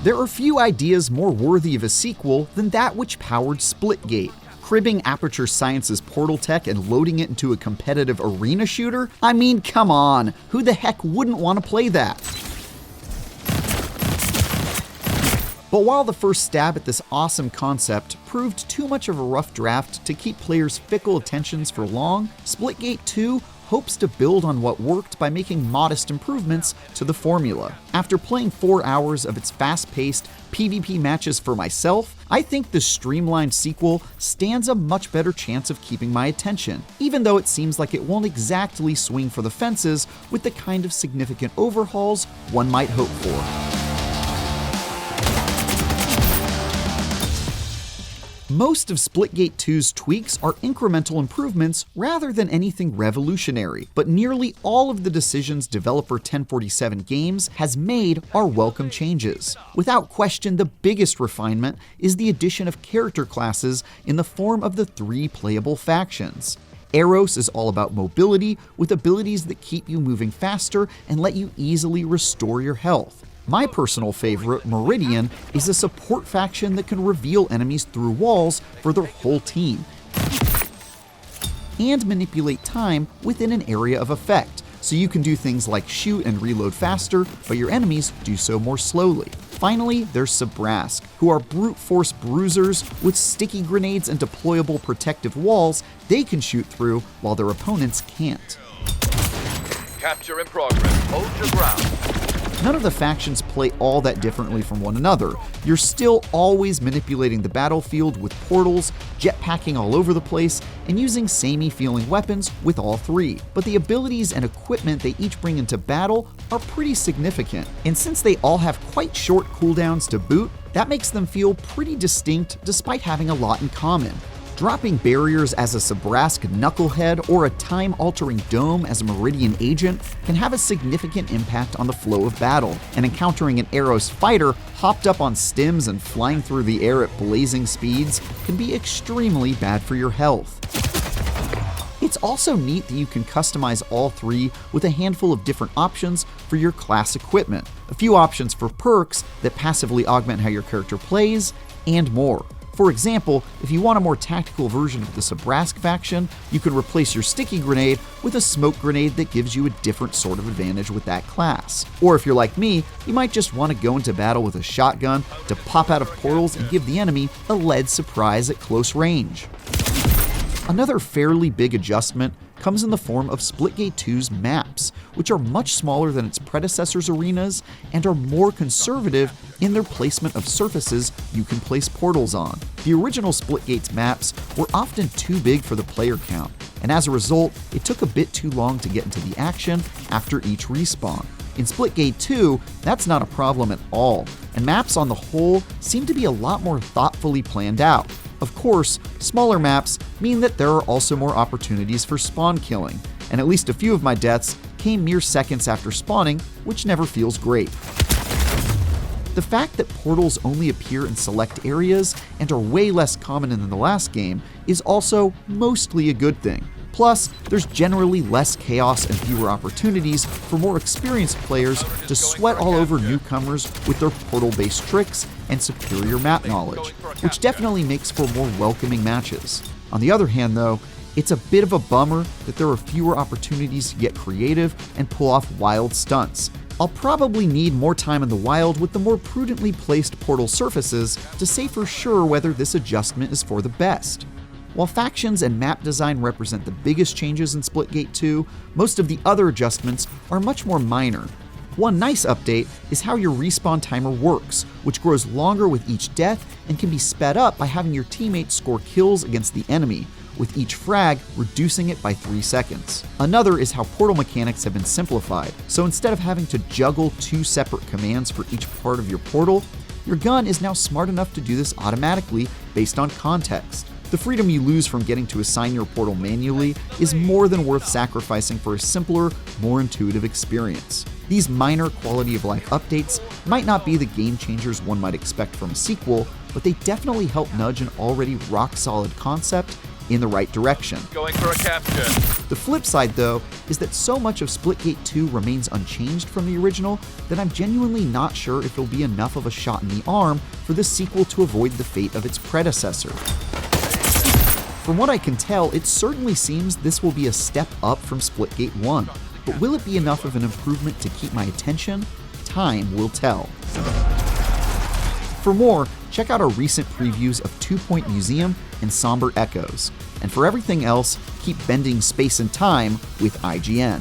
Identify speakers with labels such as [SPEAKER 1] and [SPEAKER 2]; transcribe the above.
[SPEAKER 1] There are few ideas more worthy of a sequel than that which powered Splitgate. Cribbing Aperture Science's portal tech and loading it into a competitive arena shooter? I mean, come on, who the heck wouldn't want to play that? But while the first stab at this awesome concept proved too much of a rough draft to keep players' fickle attentions for long, Splitgate 2 hopes to build on what worked by making modest improvements to the formula. After playing 4 hours of its fast-paced PvP matches for myself, I think the streamlined sequel stands a much better chance of keeping my attention, even though it seems like it won't exactly swing for the fences with the kind of significant overhauls one might hope for. Most of Splitgate 2's tweaks are incremental improvements rather than anything revolutionary, but nearly all of the decisions developer 1047 Games has made are welcome changes. Without question, the biggest refinement is the addition of character classes in the form of the 3 playable factions. Eros is all about mobility, with abilities that keep you moving faster and let you easily restore your health. My personal favorite, Meridian, is a support faction that can reveal enemies through walls for their whole team and manipulate time within an area of effect, so you can do things like shoot and reload faster, but your enemies do so more slowly. Finally, there's Sabrask, who are brute force bruisers with sticky grenades and deployable protective walls they can shoot through while their opponents can't.
[SPEAKER 2] Capture in progress. Hold your ground.
[SPEAKER 1] None of the factions play all that differently from one another. You're still always manipulating the battlefield with portals, jetpacking all over the place, and using samey-feeling weapons with all 3. But the abilities and equipment they each bring into battle are pretty significant. And since they all have quite short cooldowns to boot, that makes them feel pretty distinct despite having a lot in common. Dropping barriers as a Sabrask knucklehead or a time-altering dome as a Meridian agent can have a significant impact on the flow of battle, and encountering an Eros fighter hopped up on stims and flying through the air at blazing speeds can be extremely bad for your health. It's also neat that you can customize all 3 with a handful of different options for your class equipment, a few options for perks that passively augment how your character plays, and more. For example, if you want a more tactical version of the Sabrask faction, you can replace your sticky grenade with a smoke grenade that gives you a different sort of advantage with that class. Or if you're like me, you might just want to go into battle with a shotgun to pop out of portals and give the enemy a lead surprise at close range. Another fairly big adjustment comes in the form of Splitgate 2's maps, which are much smaller than its predecessor's arenas and are more conservative in their placement of surfaces you can place portals on. The original Splitgate's maps were often too big for the player count, and as a result, it took a bit too long to get into the action after each respawn. In Splitgate 2, that's not a problem at all, and maps on the whole seem to be a lot more thoughtfully planned out. Of course, smaller maps mean that there are also more opportunities for spawn killing, and at least a few of my deaths came mere seconds after spawning, which never feels great. The fact that portals only appear in select areas and are way less common than the last game is also mostly a good thing. Plus, there's generally less chaos and fewer opportunities for more experienced players to sweat all over newcomers with their portal-based tricks and superior map knowledge, which definitely makes for more welcoming matches. On the other hand, though, it's a bit of a bummer that there are fewer opportunities to get creative and pull off wild stunts. I'll probably need more time in the wild with the more prudently placed portal surfaces to say for sure whether this adjustment is for the best. While factions and map design represent the biggest changes in Splitgate 2, most of the other adjustments are much more minor. One nice update is how your respawn timer works, which grows longer with each death and can be sped up by having your teammates score kills against the enemy, with each frag reducing it by 3 seconds. Another is how portal mechanics have been simplified, so instead of having to juggle 2 separate commands for each part of your portal, your gun is now smart enough to do this automatically based on context. The freedom you lose from getting to assign your portal manually is more than worth sacrificing for a simpler, more intuitive experience. These minor quality-of-life updates might not be the game changers one might expect from a sequel, but they definitely help nudge an already rock-solid concept in the right direction.
[SPEAKER 2] Going for a capture.
[SPEAKER 1] The flip side, though, is that so much of Splitgate 2 remains unchanged from the original that I'm genuinely not sure if it'll be enough of a shot in the arm for this sequel to avoid the fate of its predecessor. From what I can tell, it certainly seems this will be a step up from Splitgate 1, but will it be enough of an improvement to keep my attention? Time will tell. For more, check out our recent previews of 2 Point Museum and Somber Echoes. And for everything else, keep bending space and time with IGN.